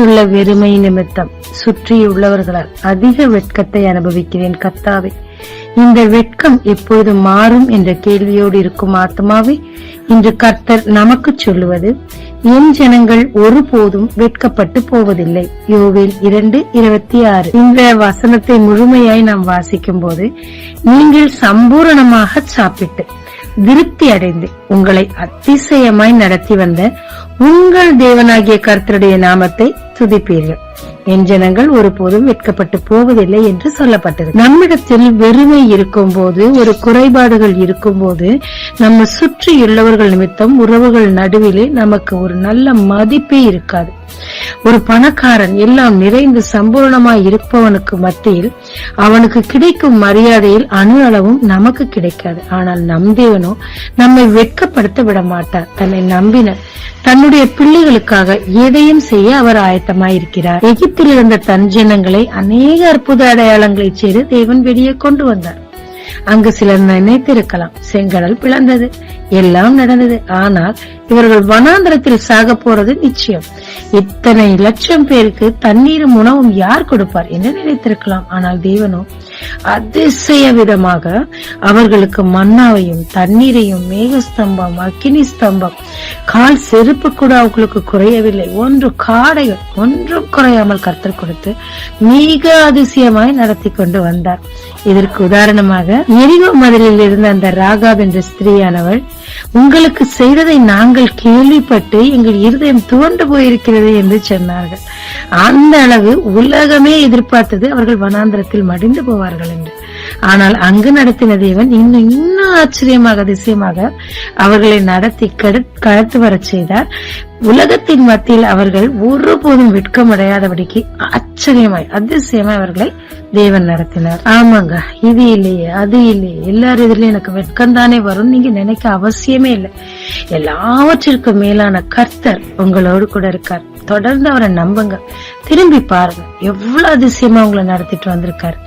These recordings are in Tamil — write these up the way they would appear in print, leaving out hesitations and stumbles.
உள்ளுக்குள்ள வெறுமை நிமித்தம் சுற்றியுள்ளவர்களால் அதிக வெட்கத்தை அனுபவிக்கிறேன் கர்த்தாவே. இந்த வெட்கம் எப்பொழுது மாறும் என்ற கேள்வியோடு இருக்கும் ஆத்மாவே, இன்று கர்த்தர் நமக்கு சொல்லுவது, என் ஜனங்கள் ஒருபோதும் வெட்கப்பட்டு போவதில்லை. யோவேல் 2:26. இந்த வசனத்தை முழுமையாய் நாம் வாசிக்கும் போது, நீங்கள் சம்பூரணமாக சாப்பிட்டு திருப்தி அடைந்து உங்களை அதிசயமாய் நடத்தி வந்த உங்கள் தேவனாகிய கர்த்தருடைய நாமத்தை துதிப்பீர்கள். என் ஜனங்கள் ஒருபோதும் வெட்கப்பட்டு போவதில்லை என்று சொல்லப்பட்டது. நம்மிடத்தில் வெறுமை இருக்கும் போது, ஒரு குறைபாடுகள் இருக்கும் போது, நம்ம சுற்றியுள்ளவர்கள் நிமித்தம் உறவுகள் நடுவிலே நமக்கு ஒரு நல்ல மதிப்பே இருக்காது. ஒரு பணக்காரன் எல்லாம் நிறைந்து சம்பூர்ணமாய் இருப்பவனுக்கு மத்தியில் அவனுக்கு கிடைக்கும் மரியாதையில் அணு அளவும் நமக்கு கிடைக்காது. ஆனால் நம் தேவனோ நம்மை வெட்கப்படுத்த விட மாட்டார். தன்னை நம்பின தன்னுடைய பிள்ளைகளுக்காக எதையும் செய்ய அவர் ஆயத்தமாயிருக்கிறார். எகிப்தில் இருந்த தன் ஜனங்களை அநேக அற்புத அடையாளங்களை செய்து தேவன் வெளியே கொண்டு வந்தார். அங்கு சிலர் நினைத்திருக்கலாம், செங்கடல் பிளந்தது, எல்லாம் நடந்தது, ஆனால் இவர்கள் வனாந்தரத்தில் சாக போறது நிச்சயம். இத்தனை லட்சம் பேருக்கு தண்ணீரும் உணவும் யார் கொடுப்பார் என்று நினைத்திருக்கலாம். ஆனால் தேவனோ அதிசய விதமாக அவர்களுக்கு மன்னாவையும் தண்ணீரையும், மேகஸ்தம்பம், அக்கினி ஸ்தம்பம், கால் செருப்பு கூட அவர்களுக்கு குறையவில்லை, காடைகள் ஒன்றும் குறையாமல் கர்த்தர் கொடுத்து மிக அதிசயமாய் நடத்தி கொண்டு வந்தார். இதற்கு உதாரணமாக எரிகோ மதிலில் இருந்த அந்த ராகாப் என்ற ஸ்திரீயானவள், உங்களுக்கு செய்ததை நாங்கள் கேள்விப்பட்டு எங்கள் இருதயம் துவண்டு போயிருக்கிறது என்று சொன்னார்கள். அந்த அளவு உலகமே எதிர்பார்த்தது அவர்கள் வனாந்தரத்தில் மடிந்து போவார்கள் என்று. ஆனால் அங்கு நடத்தின தேவன் இன்னும் ஆச்சரியமாக அதிசயமாக அவர்களை நடத்தி கடத்து வர செய்தார். உலகத்தின் மத்தியில் அவர்கள் ஒருபோதும் வெட்கமடையாதபடிக்கு ஆச்சரியமாய் அதிசயமாய் அவர்களை தேவன் நடத்தினார். ஆமாங்க, இது இல்லையே அது இல்லையே, எல்லாரும் இதுல எனக்கு வெட்கம் தானே வரும் நீங்க நினைக்க அவசியமே இல்லை. எல்லாவற்றிற்கும் மேலான கர்த்தர் உங்களோடு கூட இருக்கார். தொடர்ந்து அவரை நம்புங்க, திரும்பி பாருங்க, எவ்வளவு அதிசயமா உங்களை நடத்திட்டு வந்திருக்காரு.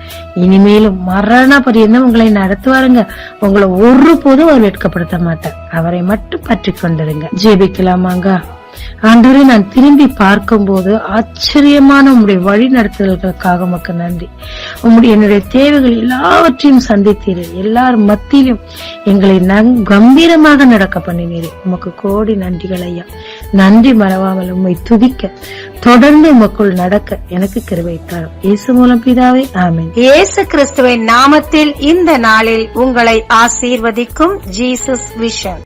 இனிமேலும் மரண பரியந்தம் உங்களை நடத்துவாருங்க. உங்களை ஒருபோதும் அவர் வெட்கப்படுத்த மாட்டார். அவரை மட்டும் பற்றி கொண்டிருங்க. ஜெபிக்கலாமாங்க. ஆண்டவரே, நான் திரும்பி பார்க்கும் போது ஆச்சரியமான உங்களுடைய வழி நடத்துதல்களுக்காக உமக்கு நன்றி. என்னுடைய தேவைகள் எல்லாவற்றையும் சந்தித்தீரே, எல்லாரும் மத்தியிலும் எங்களை கம்பீரமாக நடக்க பண்ணினீரே, உமக்கு கோடி நன்றிகள் ஐயா. நன்றி மறவாமல் உம்மை துதிக்க, தொடர்ந்து உமக்குள் நடக்க எனக்கு கிருபை தாரும். இயேசு மூலம் பிதாவே, ஆமென். இயேசு கிறிஸ்துவின் நாமத்தில் இந்த நாளில் உங்களை ஆசீர்வதிக்கும் ஜீசஸ் விஷன்.